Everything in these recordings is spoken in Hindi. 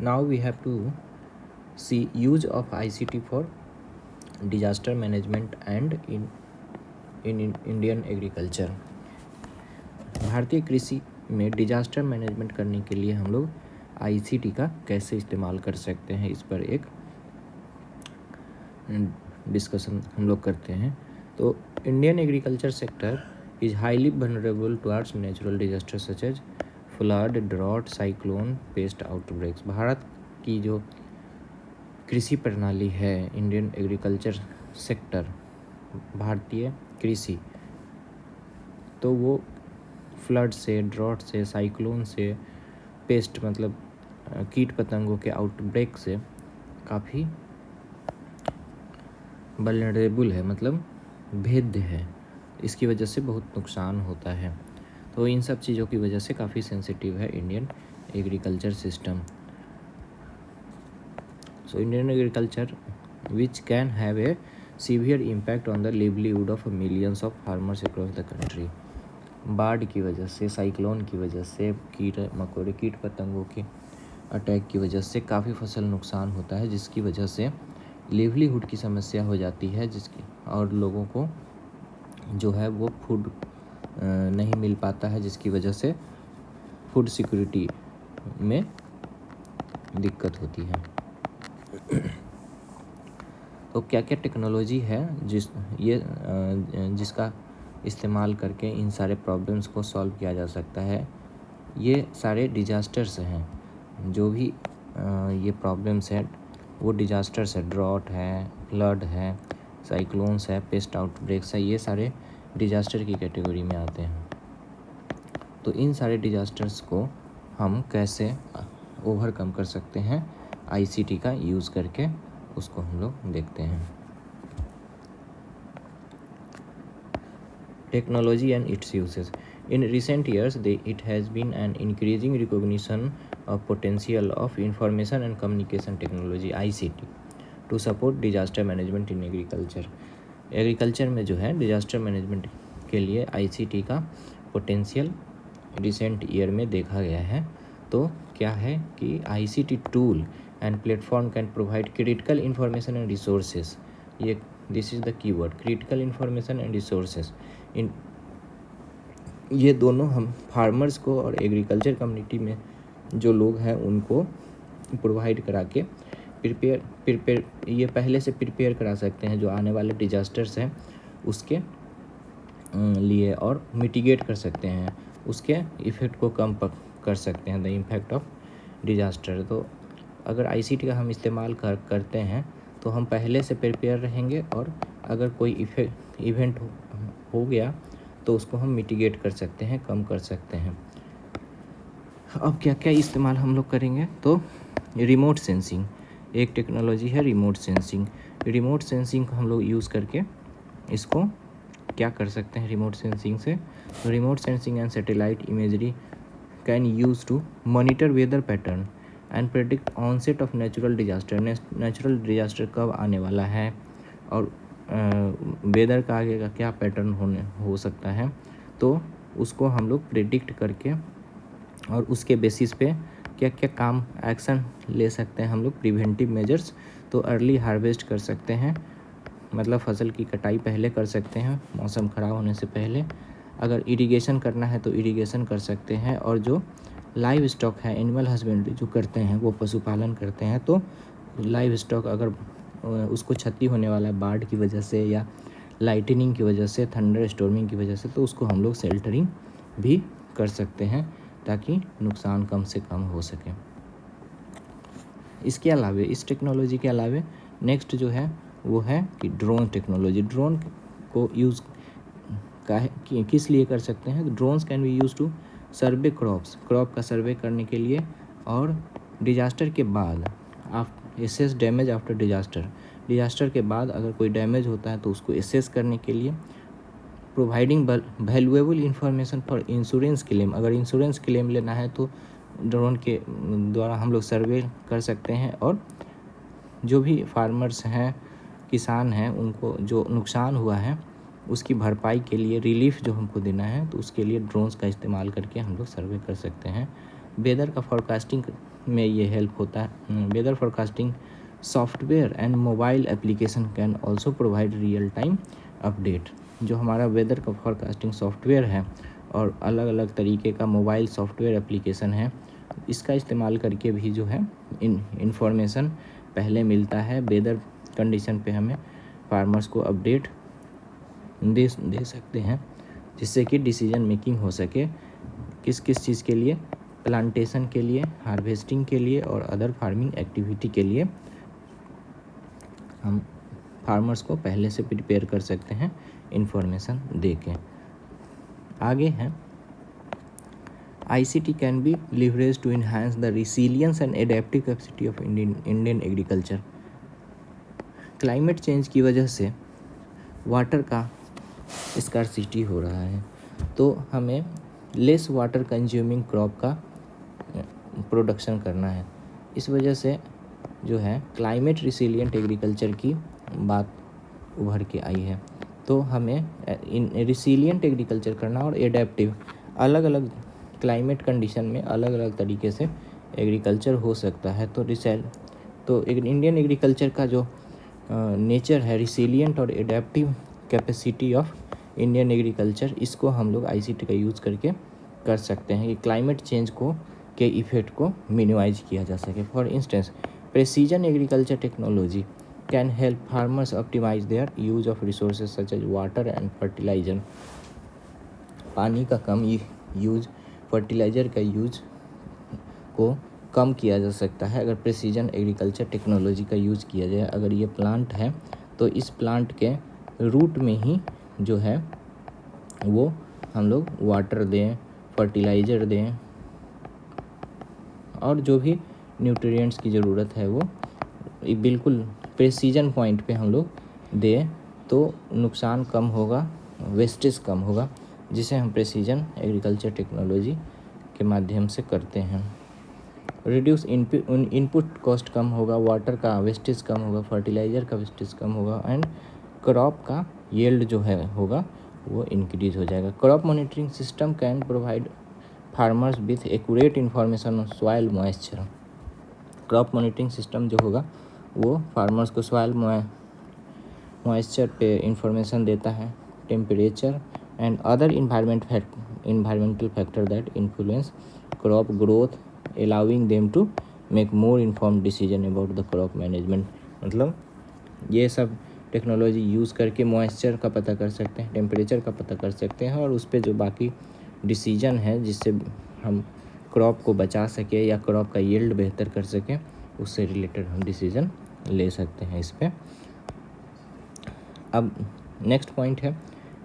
now we have to see use of ICT for disaster management and in Indian agriculture. भारतीय कृषि में डिजास्टर मैनेजमेंट करने के लिए हम लोग ICT का कैसे इस्तेमाल कर सकते हैं, इस पर एक डिस्कशन हम लोग करते हैं। तो Indian agriculture sector is highly vulnerable towards natural disaster such as flood, drought, cyclone, pest outbreaks. Bharat की जो कृषि प्रणाली है, इंडियन एग्रीकल्चर सेक्टर, भारतीय कृषि, तो वो फ्लड से, ड्रॉट से, साइक्लोन से, पेस्ट मतलब कीट पतंगों के आउटब्रेक से काफ़ी वल्नरेबल है, मतलब भेद्य है। इसकी वजह से बहुत नुकसान होता है। तो इन सब चीज़ों की वजह से काफ़ी सेंसिटिव है Indian agriculture system. So Indian agriculture which can have a severe impact on the livelihood of millions of farmers across the country. बाढ़ की वजह से, साइक्लोन की वजह से, कीट मकोड़े, कीट पतंगों के अटैक की वजह से काफ़ी फसल नुकसान होता है, जिसकी वजह से लिवलीहुड की समस्या हो जाती है, जिसकी और लोगों को जो है वो फूड नहीं मिल पाता है, जिसकी वजह से फूड सिक्योरिटी में दिक्कत होती है। तो क्या क्या टेक्नोलॉजी है जिसका इस्तेमाल करके इन सारे प्रॉब्लम्स को सॉल्व किया जा सकता है। ये सारे डिजास्टर्स हैं, जो भी ये प्रॉब्लम्स हैं वो डिजास्टर्स है। ड्रॉट है, फ्लड है, साइक्लोन्स है, पेस्ट आउटब्रेक्स है, ये सारे डिजास्टर की कैटेगरी में आते हैं। तो इन सारे डिजास्टर्स को हम कैसे ओवरकम कर सकते हैं, ICT का यूज़ करके, उसको हम लोग देखते हैं। Technology and it's uses. In recent years, it has been an increasing recognition of potential of information and communication technology (ICT) to support disaster management in agriculture. Agriculture में जो है डिजास्टर मैनेजमेंट के लिए ICT का पोटेंशियल रिसेंट ईयर में देखा गया है। तो क्या है कि ICT tool and platform can provide critical information and resources. ये this is the keyword, critical information and resources. ये दोनों हम फार्मर्स को और एग्रीकल्चर कम्युनिटी में जो लोग हैं उनको प्रोवाइड करा के प्रिपेयर ये पहले से प्रिपेयर करा सकते हैं जो आने वाले डिजास्टर्स हैं उसके लिए, और मिटिगेट कर सकते हैं, उसके इफ़ेक्ट को कम कर सकते हैं, द इम्पैक्ट ऑफ डिजास्टर। तो अगर ICT का हम इस्तेमाल करते हैं तो हम पहले से प्रिपेयर रहेंगे, और अगर कोई इवेंट हो गया तो उसको हम मिटिगेट कर सकते हैं, कम कर सकते हैं। अब क्या क्या इस्तेमाल हम लोग करेंगे, तो रिमोट सेंसिंग एक टेक्नोलॉजी है, रिमोट सेंसिंग। रिमोट सेंसिंग को हम लोग यूज़ करके इसको क्या कर सकते हैं रिमोट सेंसिंग से। तो remote sensing and satellite imagery can use to monitor weather pattern and predict onset of natural disaster. Natural disaster कब आने वाला है और वेदर का आगे का क्या पैटर्न हो सकता है, तो उसको हम लोग प्रेडिक्ट करके और उसके बेसिस पे क्या क्या काम एक्शन ले सकते हैं हम लोग, प्रिवेंटिव मेजर्स। तो अर्ली हार्वेस्ट कर सकते हैं, मतलब फसल की कटाई पहले कर सकते हैं मौसम ख़राब होने से पहले। अगर इरिगेशन करना है तो इरिगेशन कर सकते हैं, और जो लाइव स्टॉक है, एनिमल हस्बेंड्री जो करते हैं, वो पशुपालन करते हैं, तो लाइव स्टॉक अगर उसको क्षति होने वाला है बाढ़ की वजह से या लाइटनिंग की वजह से, थंडर स्टॉर्मिंग की वजह से, तो उसको हम लोग शेल्टरिंग भी कर सकते हैं ताकि नुकसान कम से कम हो सके। इसके अलावे, इस टेक्नोलॉजी के अलावे नेक्स्ट जो है वो है कि ड्रोन टेक्नोलॉजी। ड्रोन को यूज़ किस लिए कर सकते हैं, drones can be use to survey crop का सर्वे करने के लिए, और डिजास्टर के बाद एसेस डैमेज आफ्टर डिजास्टर के बाद अगर कोई डैमेज होता है तो उसको एसेस करने के लिए। Providing valuable information for insurance claim, अगर इंश्योरेंस क्लेम लेना है तो ड्रोन के द्वारा हम लोग सर्वे कर सकते हैं, और जो भी फार्मर्स हैं, किसान हैं, उनको जो नुकसान हुआ है उसकी भरपाई के लिए रिलीफ जो हमको देना है, तो उसके लिए ड्रोन्स का इस्तेमाल करके हम लोग सर्वे कर सकते हैं। वेदर का फोरकास्टिंग में ये हेल्प होता है। Weather forecasting software and mobile application can also provide real time update. जो हमारा वेदर का फोरकास्टिंग सॉफ्टवेयर है और अलग अलग तरीके का मोबाइल सॉफ्टवेयर एप्लीकेशन है, इसका इस्तेमाल करके भी जो है इंफॉर्मेशन पहले मिलता है। वेदर कंडीशन पे हमें फार्मर्स को अपडेट दे सकते हैं, जिससे कि डिसीजन मेकिंग हो सके किस किस चीज़ के लिए, प्लांटेशन के लिए, हार्वेस्टिंग के लिए और अदर फार्मिंग एक्टिविटी के लिए हम फार्मर्स को पहले से प्रिपेयर कर सकते हैं इंफॉर्मेशन दे के। आगे है ICT can be leverage to enhance the resilience and adaptive capacity of Indian agriculture. Climate change की वजह से वाटर का स्कार्सिटी हो रहा है, तो हमें लेस वाटर कंज्यूमिंग क्रॉप का प्रोडक्शन करना है। इस वजह से जो है क्लाइमेट रिसिलिएंट एग्रीकल्चर की बात उभर के आई है। तो हमें रिसिलिएंट एग्रीकल्चर करना और एडेप्टिव, अलग अलग क्लाइमेट कंडीशन में अलग अलग तरीके से एग्रीकल्चर हो सकता है। तो इंडियन एग्रीकल्चर का जो नेचर है, रिसिलिएंट और adaptive capacity of Indian agriculture, इसको हम लोग ICT का यूज़ करके कर सकते हैं कि क्लाइमेट चेंज के इफ़ेक्ट को मिनिमाइज किया जा सके। For instance, precision agriculture technology can help farmers optimise their use of resources such as water and fertiliser. पानी का कम यूज, फर्टिलाइज़र का यूज को कम किया जा सकता है अगर प्रेसिजन एग्रीकल्चर टेक्नोलॉजी का यूज़ किया जाए। अगर ये प्लांट है तो इस प्लांट के रूट में ही जो है वो हम लोग वाटर दें, फर्टिलाइज़र दें और जो भी न्यूट्रिएंट्स की ज़रूरत है वो बिल्कुल प्रेसिजन पॉइंट पे हम लोग दें, तो नुकसान कम होगा, वेस्टेज कम होगा, जिसे हम प्रेसिजन एग्रीकल्चर टेक्नोलॉजी के माध्यम से करते हैं। रिड्यूस इनपुट कॉस्ट कम होगा, वाटर का वेस्टेज कम होगा, फर्टिलाइज़र का वेस्टेज कम होगा एंड क्रॉप का यील्ड जो है होगा वो इंक्रीज हो जाएगा। Crop monitoring system can provide farmers with accurate information on soil moisture. Crop monitoring system जो होगा वो फार्मर्स को सॉइल मॉइस्चर पे इंफॉर्मेशन देता है, temperature and other environmental factor that influence crop growth, allowing them to make more informed decision about the crop management. मतलब ये सब टेक्नोलॉजी यूज़ करके मॉइस्चर का पता कर सकते हैं, टेम्परेचर का पता कर सकते हैं और उस पर जो बाकी डिसीजन है जिससे हम क्रॉप को बचा सके या क्रॉप का यील्ड बेहतर कर सकें, उससे रिलेटेड हम डिसीजन ले सकते हैं इस पर। अब नेक्स्ट पॉइंट है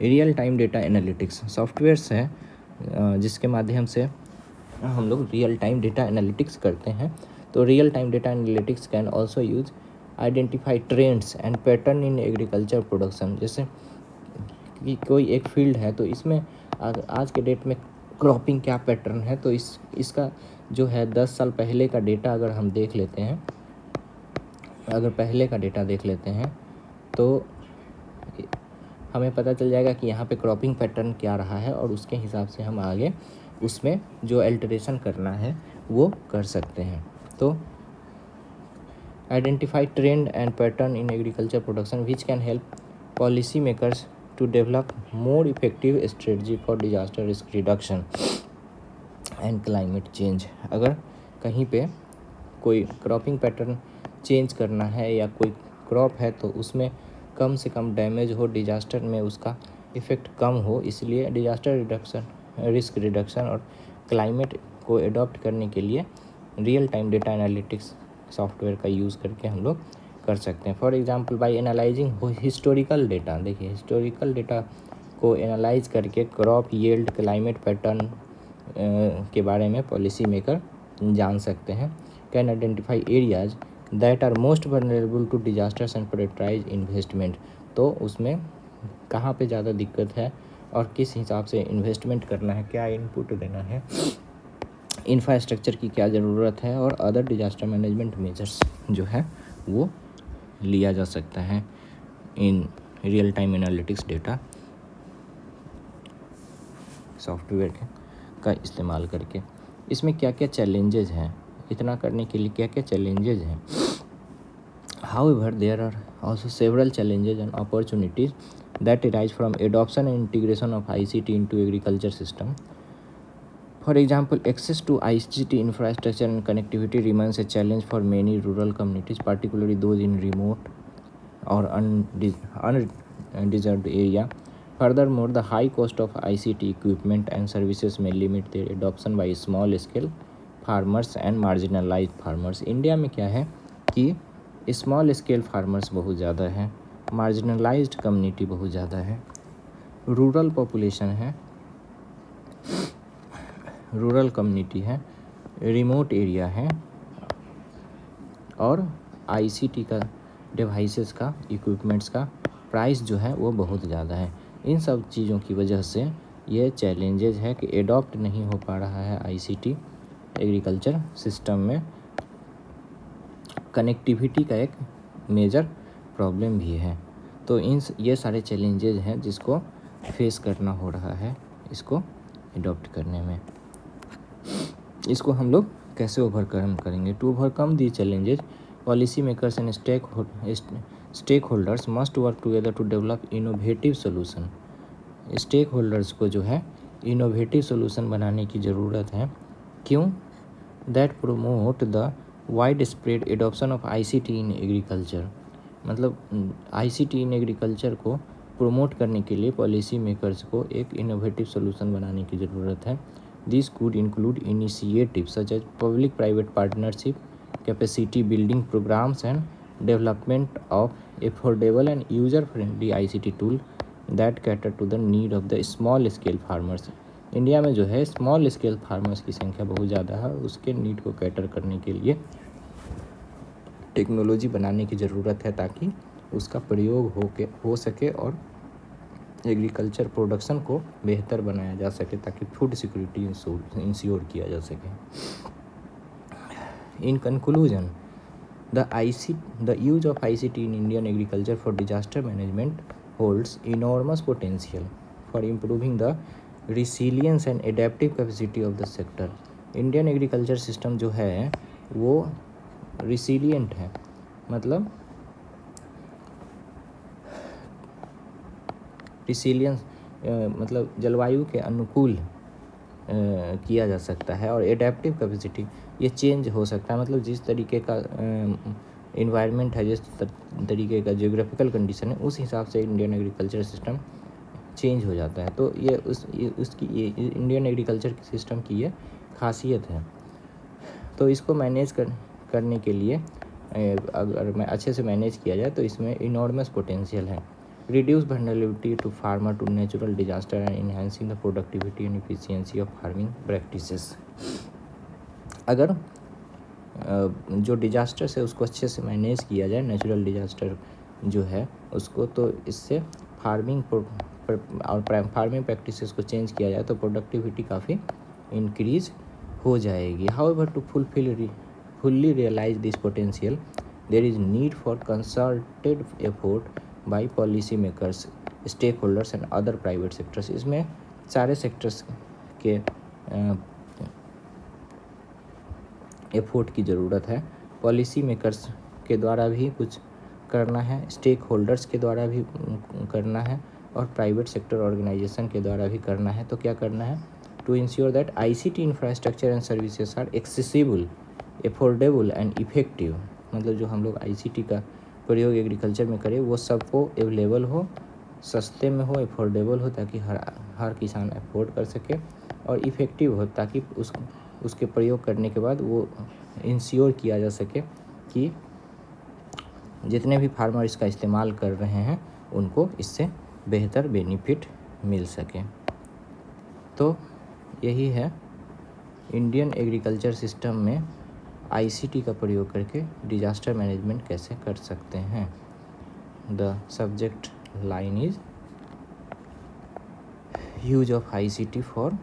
real time data analytics. Softwares है जिसके माध्यम से हम लोग रियल टाइम डेटा एनालिटिक्स करते हैं। तो real time data analytics can also use identify trends and pattern in agriculture production. जैसे कि कोई एक फील्ड है तो इसमें आज के डेट में क्रॉपिंग क्या पैटर्न है, तो इसका जो है 10 साल पहले का डेटा अगर हम देख लेते हैं, अगर पहले का डेटा देख लेते हैं तो हमें पता चल जाएगा कि यहाँ पे क्रॉपिंग पैटर्न क्या रहा है और उसके हिसाब से हम आगे उसमें जो अल्टरेशन करना है वो कर सकते हैं। तो identify trend and pattern in agriculture production which can help policy makers to develop more effective strategy for disaster risk reduction and climate change. अगर कहीं पे कोई क्रॉपिंग पैटर्न चेंज करना है या कोई क्रॉप है तो उसमें कम से कम डैमेज हो, डिजास्टर में उसका इफ़ेक्ट कम हो, इसलिए डिजास्टर रिडक्शन, रिस्क रिडक्शन और क्लाइमेट को एडॉप्ट करने के लिए real time data analytics software का यूज़ करके हम लोग कर सकते हैं। For example by analysing historical data. देखिए हिस्टोरिकल डेटा को एनालाइज करके क्रॉप यील्ड, क्लाइमेट पैटर्न के बारे में पॉलिसी मेकर जान सकते हैं। Can identify areas that are most vulnerable to disasters and prioritise investment. तो उसमें कहाँ पे ज़्यादा दिक्कत है और किस हिसाब से इन्वेस्टमेंट करना है, क्या इनपुट देना है, इंफ्रास्ट्रक्चर की क्या ज़रूरत है और अदर डिजास्टर मैनेजमेंट मेजर्स जो है वो लिया जा सकता है in real time analytics data software का इस्तेमाल करके। इसमें क्या क्या चैलेंजेज हैं, इतना करने के लिए क्या क्या चैलेंजेज हैं। However, there are also several challenges and opportunities that arise from adoption and integration of ICT into agriculture system. For example, access to ICT infrastructure and connectivity remains a challenge for many rural communities, particularly those in remote or undeserved area. Furthermore, the high cost of ICT equipment and services may limit their adoption by small scale farmers and marginalized farmers. India में क्या है कि स्मॉल स्केल फार्मर्स बहुत ज़्यादा हैं, मार्जिनलाइज्ड कम्युनिटी बहुत ज़्यादा है, रूरल पॉपुलेशन है, रूरल कम्युनिटी है, रिमोट एरिया है, और आईसीटी का डिवाइसेस का इक्विपमेंट्स का प्राइस जो है वो बहुत ज़्यादा है। इन सब चीज़ों की वजह से ये चैलेंजेज है कि एडॉप्ट नहीं हो पा रहा है आईसीटी एग्रीकल्चर सिस्टम में। कनेक्टिविटी का एक मेजर प्रॉब्लम भी है। तो ये सारे चैलेंजेज हैं जिसको फेस करना हो रहा है इसको एडॉप्ट करने में। इसको हम लोग कैसे ओवरकम करेंगे? To overcome the challenges, policy makers and stakeholders must work together to develop innovative solution. Stakeholders को जो है इनोवेटिव सोल्यूशन बनाने की ज़रूरत है। क्यों? That promote the wide spread adoption of ICT in agriculture. मतलब आईसीटी इन एग्रीकल्चर को प्रोमोट करने के लिए पॉलिसी मेकर्स को एक इनोवेटिव सोल्यूशन बनाने की ज़रूरत है। This could include initiative such as public private partnership, capacity building programmes and development of affordable and user friendly ICT tool that cater to the need of the small scale farmers. India में जो है स्मॉल स्केल फार्मर्स की संख्या बहुत ज़्यादा है, उसके नीड को कैटर करने के लिए टेक्नोलॉजी बनाने की ज़रूरत है ताकि उसका प्रयोग हो सके और एग्रीकल्चर प्रोडक्शन को बेहतर बनाया जा सके, ताकि फूड सिक्योरिटी इंश्योर किया जा सके। In conclusion, the use of ICT in Indian agriculture for disaster management holds enormous potential for improving the resilience and adaptive capacity of the sector. Indian agriculture system जो है वो रिसिलियंट है, मतलब रिसिलियंस मतलब जलवायु के अनुकूल किया जा सकता है, और एडेप्टिव कैपेसिटी ये चेंज हो सकता है। मतलब जिस तरीके का इन्वायरमेंट है, जिस तरीके का जियोग्राफिकल कंडीशन है, उस हिसाब से इंडियन एग्रीकल्चर सिस्टम चेंज हो जाता है। तो ये उसकी ये इंडियन एग्रीकल्चर सिस्टम की ये खासियत है। तो इसको मैनेज करने के लिए अगर मैं अच्छे से मैनेज किया जाए तो इसमें इनॉर्मस पोटेंशियल है। Reduce vulnerability to farmer to natural disaster and enhancing the productivity and efficiency of farming practices. अगर जो डिजास्टर है उसको अच्छे से मैनेज किया जाए, नेचुरल डिजास्टर जो है उसको, तो इससे फार्मिंग प्रैक्टिसेस को चेंज किया जाए तो प्रोडक्टिविटी काफ़ी इंक्रीज हो जाएगी। However to fully realize this potential, there is need for concerted effort by policy makers, stakeholders and other private sectors. इसमें सारे सेक्टर्स के एफोर्ट की ज़रूरत है। पॉलिसी मेकर्स के द्वारा भी कुछ करना है, स्टेक होल्डर्स के द्वारा भी करना है, और प्राइवेट सेक्टर ऑर्गेनाइजेशन के द्वारा भी करना है। तो क्या करना है? To ensure that ICT infrastructure and services are accessible, affordable and effective. मतलब जो हम लोग आईसीटी का प्रयोग एग्रीकल्चर में करें वो सबको अवेलेबल हो, सस्ते में हो, एफोर्डेबल हो, ताकि हर किसान अफोर्ड कर सके, और इफ़ेक्टिव हो ताकि उसके प्रयोग करने के बाद वो इंश्योर किया जा सके कि जितने भी फार्मर इसका इस्तेमाल कर रहे हैं उनको इससे बेहतर बेनिफिट मिल सके। तो यही है इंडियन एग्रीकल्चर सिस्टम में आईसीटी का प्रयोग करके डिजास्टर मैनेजमेंट कैसे कर सकते हैं। The subject line is use of ICT for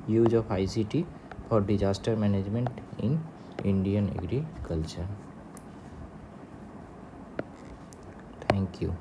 use of ICT for disaster management in Indian agriculture. Thank you.